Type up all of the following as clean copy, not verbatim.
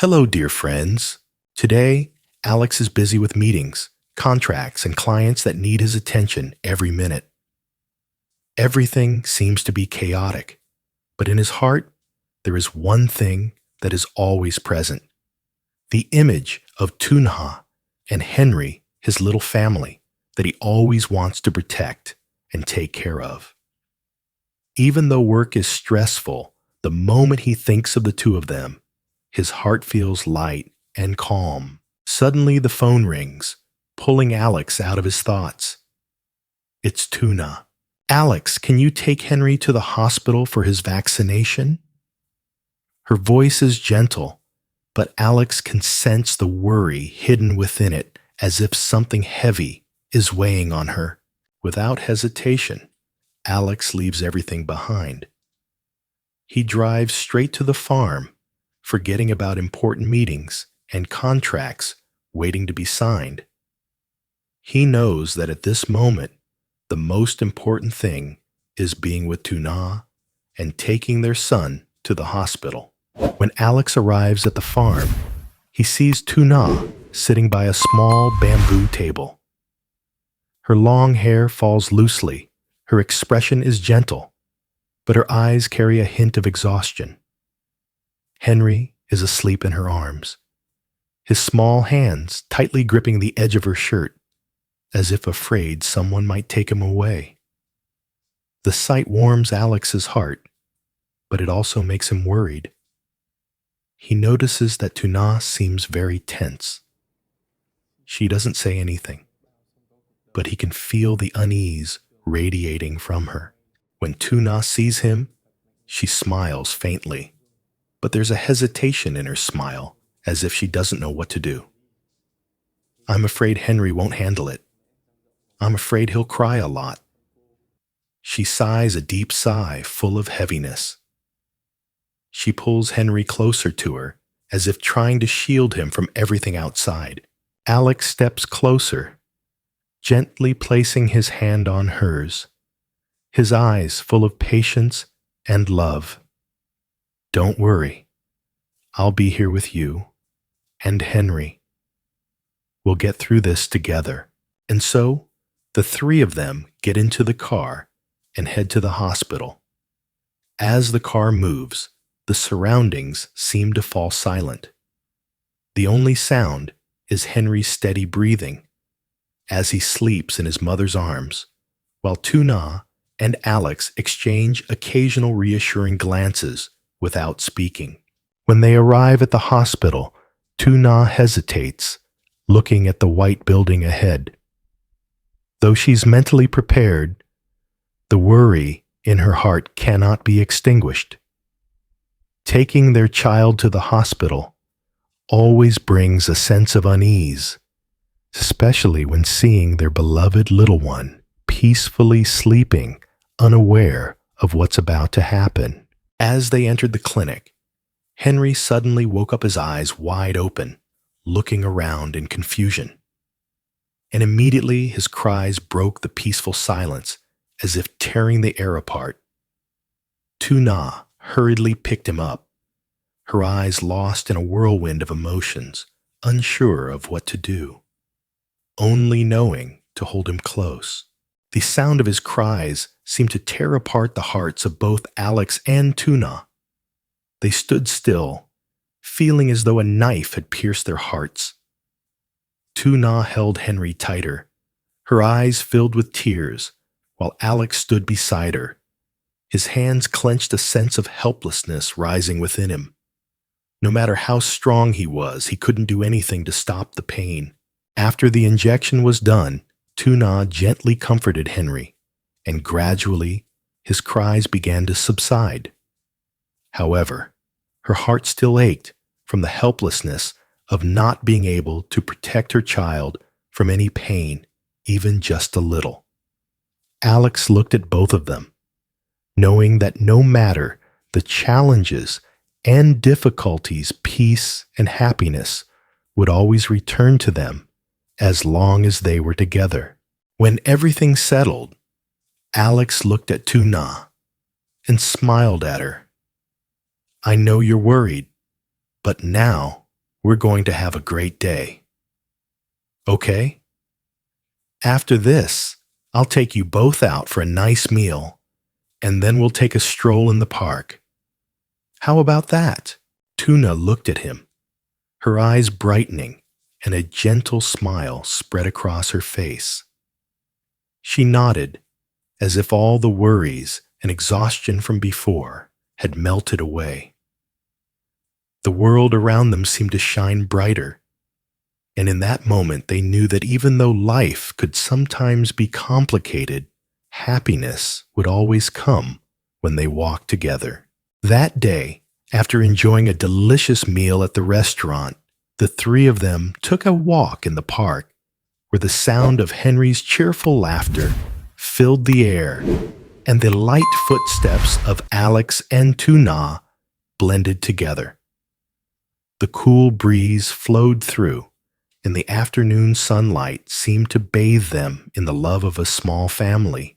Hello, dear friends. Today, Alex is busy with meetings, contracts, and clients that need his attention every minute. Everything seems to be chaotic, but in his heart, there is one thing that is always present: the image of Tunha and Henry, his little family, that he always wants to protect and take care of. Even though work is stressful, the moment he thinks of the two of them, his heart feels light and calm. Suddenly the phone rings, pulling Alex out of his thoughts. It's Tuna. "Alex, can you take Henry to the hospital for his vaccination?" Her voice is gentle, but Alex can sense the worry hidden within it, as if something heavy is weighing on her. Without hesitation, Alex leaves everything behind. He drives straight to the farm, forgetting about important meetings and contracts waiting to be signed. He knows that at this moment, the most important thing is being with Tuna and taking their son to the hospital. When Alex arrives at the farm, he sees Tuna sitting by a small bamboo table. Her long hair falls loosely, her expression is gentle, but her eyes carry a hint of exhaustion. Henry is asleep in her arms, his small hands tightly gripping the edge of her shirt, as if afraid someone might take him away. The sight warms Alex's heart, but it also makes him worried. He notices that Tuna seems very tense. She doesn't say anything, but he can feel the unease radiating from her. When Tuna sees him, she smiles faintly, but there's a hesitation in her smile, as if she doesn't know what to do. "I'm afraid Henry won't handle it. I'm afraid he'll cry a lot." She sighs a deep sigh full of heaviness. She pulls Henry closer to her, as if trying to shield him from everything outside. Alex steps closer, gently placing his hand on hers, his eyes full of patience and love. "Don't worry. I'll be here with you and Henry. We'll get through this together." And so, the three of them get into the car and head to the hospital. As the car moves, the surroundings seem to fall silent. The only sound is Henry's steady breathing as he sleeps in his mother's arms, while Tuna and Alex exchange occasional reassuring glances without speaking. When they arrive at the hospital, Tuna hesitates, looking at the white building ahead. Though she's mentally prepared, the worry in her heart cannot be extinguished. Taking their child to the hospital always brings a sense of unease, especially when seeing their beloved little one peacefully sleeping, unaware of what's about to happen. As they entered the clinic, Henry suddenly woke up, his eyes wide open, looking around in confusion. And immediately his cries broke the peaceful silence, as if tearing the air apart. Tuna hurriedly picked him up, her eyes lost in a whirlwind of emotions, unsure of what to do, only knowing to hold him close. The sound of his cries seemed to tear apart the hearts of both Alex and Tuna. They stood still, feeling as though a knife had pierced their hearts. Tuna held Henry tighter, her eyes filled with tears, while Alex stood beside her. His hands clenched, a sense of helplessness rising within him. No matter how strong he was, he couldn't do anything to stop the pain. After the injection was done, Tuna gently comforted Henry, and gradually his cries began to subside. However, her heart still ached from the helplessness of not being able to protect her child from any pain, even just a little. Alex looked at both of them, knowing that no matter the challenges and difficulties, peace and happiness would always return to them as long as they were together. When everything settled, Alex looked at Tuna and smiled at her. "I know you're worried, but now We're going to have a great day. Okay? After this, I'll take you both out for a nice meal, and then we'll take a stroll in the park. How about that? Tuna looked at him, her eyes brightening, and a gentle smile spread across her face. She nodded, as if all the worries and exhaustion from before had melted away. The world around them seemed to shine brighter, and in that moment they knew that even though life could sometimes be complicated, happiness would always come when they walked together. That day, after enjoying a delicious meal at the restaurant, the three of them took a walk in the park where the sound of Henry's cheerful laughter filled the air and the light footsteps of Alex and Tuna blended together. The cool breeze flowed through, and the afternoon sunlight seemed to bathe them in the love of a small family.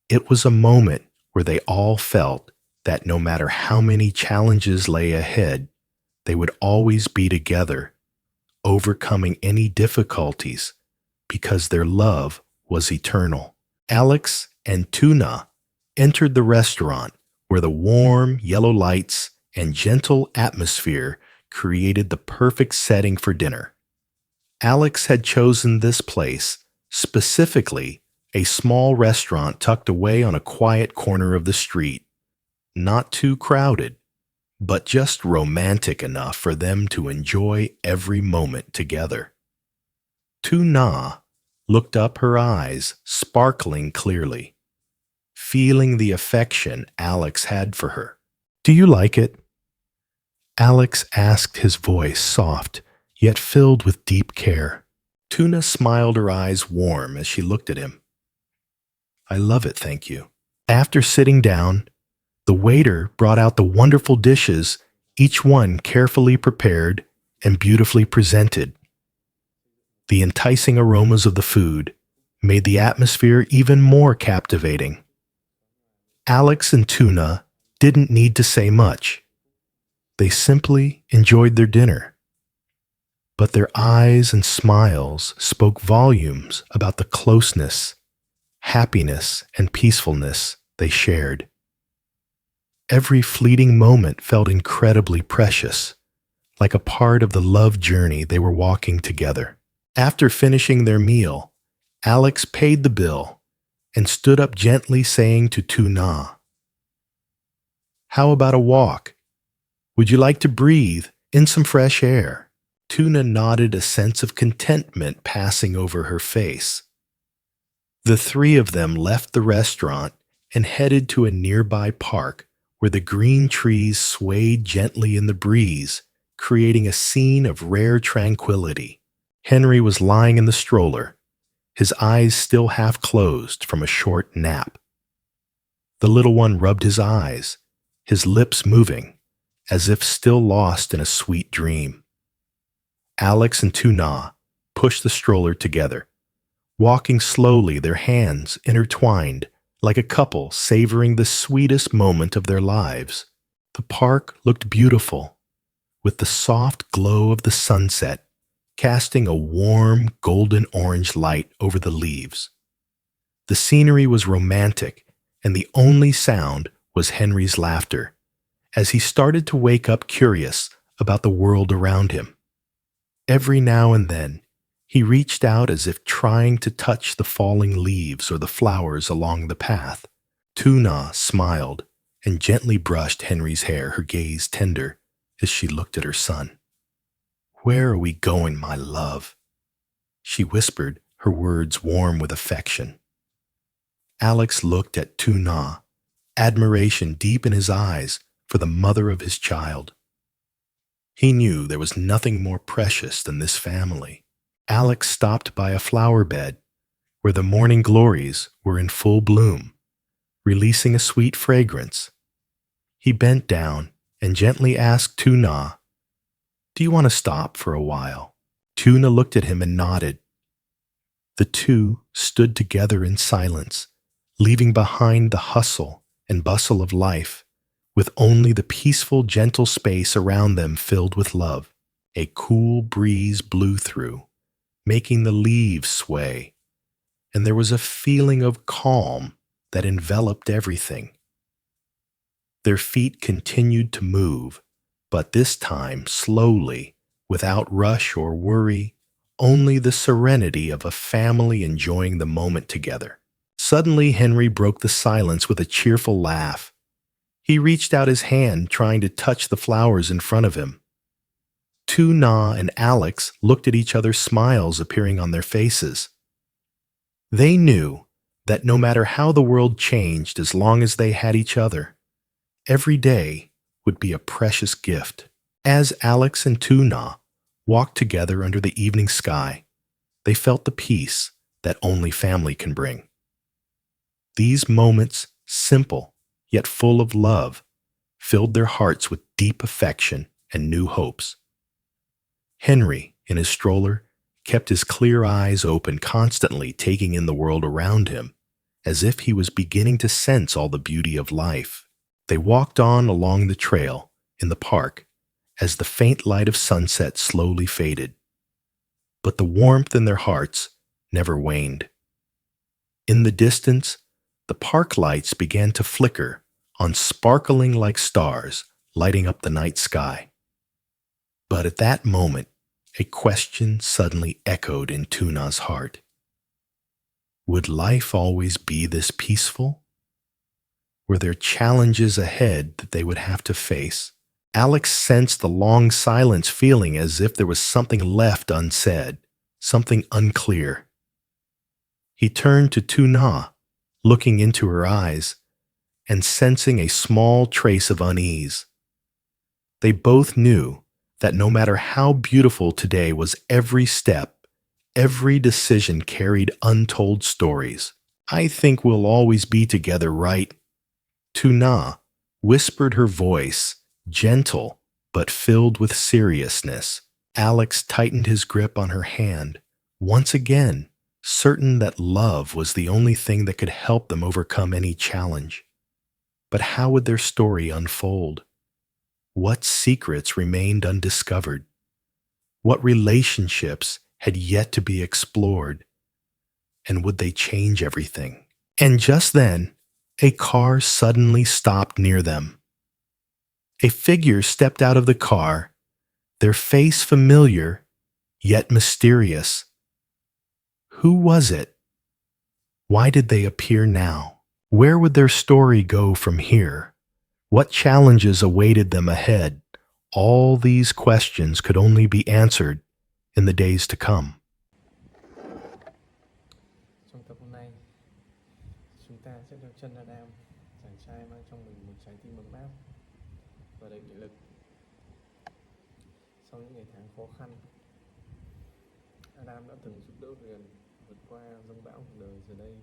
It was a moment where they all felt that no matter how many challenges lay ahead, they would always be together, overcoming any difficulties, because their love was eternal. Alex and Tuna entered the restaurant where the warm yellow lights and gentle atmosphere created the perfect setting for dinner. Alex had chosen this place, specifically a small restaurant tucked away on a quiet corner of the street. Not too crowded, but just romantic enough for them to enjoy every moment together. Tuna looked up, her eyes sparkling clearly, feeling the affection Alex had for her. "Do you like it?" Alex asked, his voice soft, yet filled with deep care. Tuna smiled, her eyes warm as she looked at him. "I love it, thank you." After sitting down, the waiter brought out the wonderful dishes, each one carefully prepared and beautifully presented. The enticing aromas of the food made the atmosphere even more captivating. Alex and Tuna didn't need to say much. They simply enjoyed their dinner. But their eyes and smiles spoke volumes about the closeness, happiness, and peacefulness they shared. Every fleeting moment felt incredibly precious, like a part of the love journey they were walking together. After finishing their meal, Alex paid the bill and stood up, gently saying to Tuna, "How about a walk? Would you like to breathe in some fresh air?" Tuna nodded, a sense of contentment passing over her face. The three of them left the restaurant and headed to a nearby park where the green trees swayed gently in the breeze, creating a scene of rare tranquility. Henry was lying in the stroller, his eyes still half closed from a short nap. The little one rubbed his eyes, his lips moving, as if still lost in a sweet dream. Alex and Tuna pushed the stroller together, walking slowly, their hands intertwined, like a couple savoring the sweetest moment of their lives. The park looked beautiful, with the soft glow of the sunset casting a warm golden-orange light over the leaves. The scenery was romantic, and the only sound was Henry's laughter, as he started to wake up, curious about the world around him. Every now and then, he reached out as if trying to touch the falling leaves or the flowers along the path. Tuna smiled and gently brushed Henry's hair, her gaze tender as she looked at her son. "Where are we going, my love?" she whispered, her words warm with affection. Alex looked at Tuna, admiration deep in his eyes for the mother of his child. He knew there was nothing more precious than this family. Alex stopped by a flower bed where the morning glories were in full bloom, releasing a sweet fragrance. He bent down and gently asked Tuna, "Do you want to stop for a while?" Tuna looked at him and nodded. The two stood together in silence, leaving behind the hustle and bustle of life, with only the peaceful, gentle space around them filled with love. A cool breeze blew through, making the leaves sway, and there was a feeling of calm that enveloped everything. Their feet continued to move, but this time slowly, without rush or worry, only the serenity of a family enjoying the moment together. Suddenly, Henry broke the silence with a cheerful laugh. He reached out his hand, trying to touch the flowers in front of him. Tu-Na and Alex looked at each other, smiles appearing on their faces. They knew that no matter how the world changed, as long as they had each other, every day would be a precious gift. As Alex and Tu-Na walked together under the evening sky, they felt the peace that only family can bring. These moments, simple yet full of love, filled their hearts with deep affection and new hopes. Henry, in his stroller, kept his clear eyes open, constantly taking in the world around him, as if he was beginning to sense all the beauty of life. They walked on along the trail in the park as the faint light of sunset slowly faded. But the warmth in their hearts never waned. In the distance, the park lights began to flicker on, sparkling like stars, lighting up the night sky. But at that moment, a question suddenly echoed in Tu-Na's heart. Would life always be this peaceful? Were there challenges ahead that they would have to face? Alex sensed the long silence, feeling as if there was something left unsaid, something unclear. He turned to Tu-Na, looking into her eyes and sensing a small trace of unease. They both knew that no matter how beautiful today was, every step, every decision carried untold stories. I think we'll always be together, right? Tu-Na whispered, her voice gentle but filled with seriousness. Alex tightened his grip on her hand, once again, certain that love was the only thing that could help them overcome any challenge. But how would their story unfold? What secrets remained undiscovered? What relationships had yet to be explored? And would they change everything? And just then, a car suddenly stopped near them. A figure stepped out of the car, their face familiar, yet mysterious. Who was it? Why did they appear now? Where would their story go from here? What challenges awaited them ahead? All these questions could only be answered in the days to come. Trong tập hôm nay, chúng ta sẽ theo chân Adam, chàng trai mang trong mình một trái tim ấm áp và đầy nghị lực. Sau những ngày tháng khó khăn, Adam đã từng giúp đỡ Huyền vượt qua dông bão cuộc đời. Giờ đây,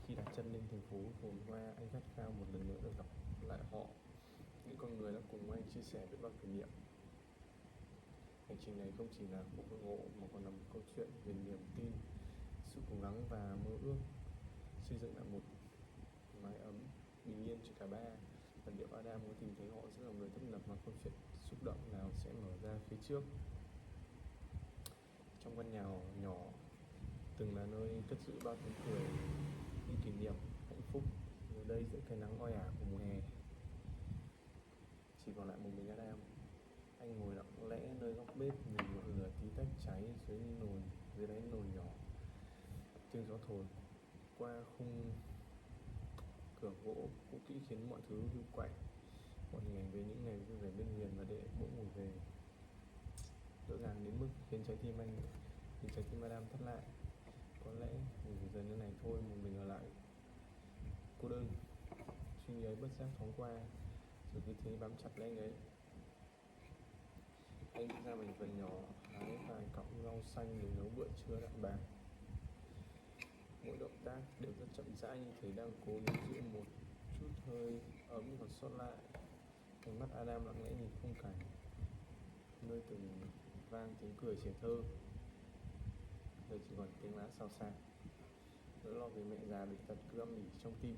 khi đặt chân lên thành phố phồn hoa, anh khát khao một lần nữa được gặp lại họ, những con người đã cùng anh chia sẻ biết bao kỷ niệm. Hành trình này không chỉ là cuộc hội ngộ mà còn là một câu chuyện về niềm tin, sự cố gắng và mơ ước xây dựng lại một mái ấm bình yên cho cả ba. Và liệu Adam có tìm thấy họ giữa dòng người tấp nập và câu chuyện xúc động nào sẽ mở ra phía trước? Trong căn nhà nhỏ từng là nơi cất giữ bao tiếng cười, những kỷ niệm hạnh phúc, giờ đây giữa cái nắng oi ả của mùa hè, chỉ còn lại một mình Adam. Anh ngồi lặng lẽ nơi góc bếp, nhìn ngọn lửa tí tách cháy dưới đáy nồi nhỏ. Tiếng gió thổi qua khung cửa gỗ cũ kỹ khiến mọi thứ hiu quạnh. Mọi hình ảnh về những ngày vui vẻ bên Huyền và đệ bỗng ngồi về, rõ ràng đến mức khiến trái tim Adam thắt lại. Có lẽ mình chỉ dần như này thôi, một mình ở lại cô đơn. Suy nghĩ ấy bất giác thoáng qua, rồi cứ thế bám chặt lấy anh ấy. Anh đi ra mảnh vườn nhỏ, hái vài cọng rau xanh để nấu bữa trưa đạm bạc. Mỗi động tác đều rất chậm rãi, như thể đang cố níu giữ một chút hơi ấm còn sót lại. Ánh mắt Adam lặng lẽ nhìn khung cảnh, nơi từng vang tiếng cười trẻ thơ, giờ chỉ còn tiếng lá xào xạc. Nỗi lo về mẹ già bệnh tật cứ âm ỉ trong tim.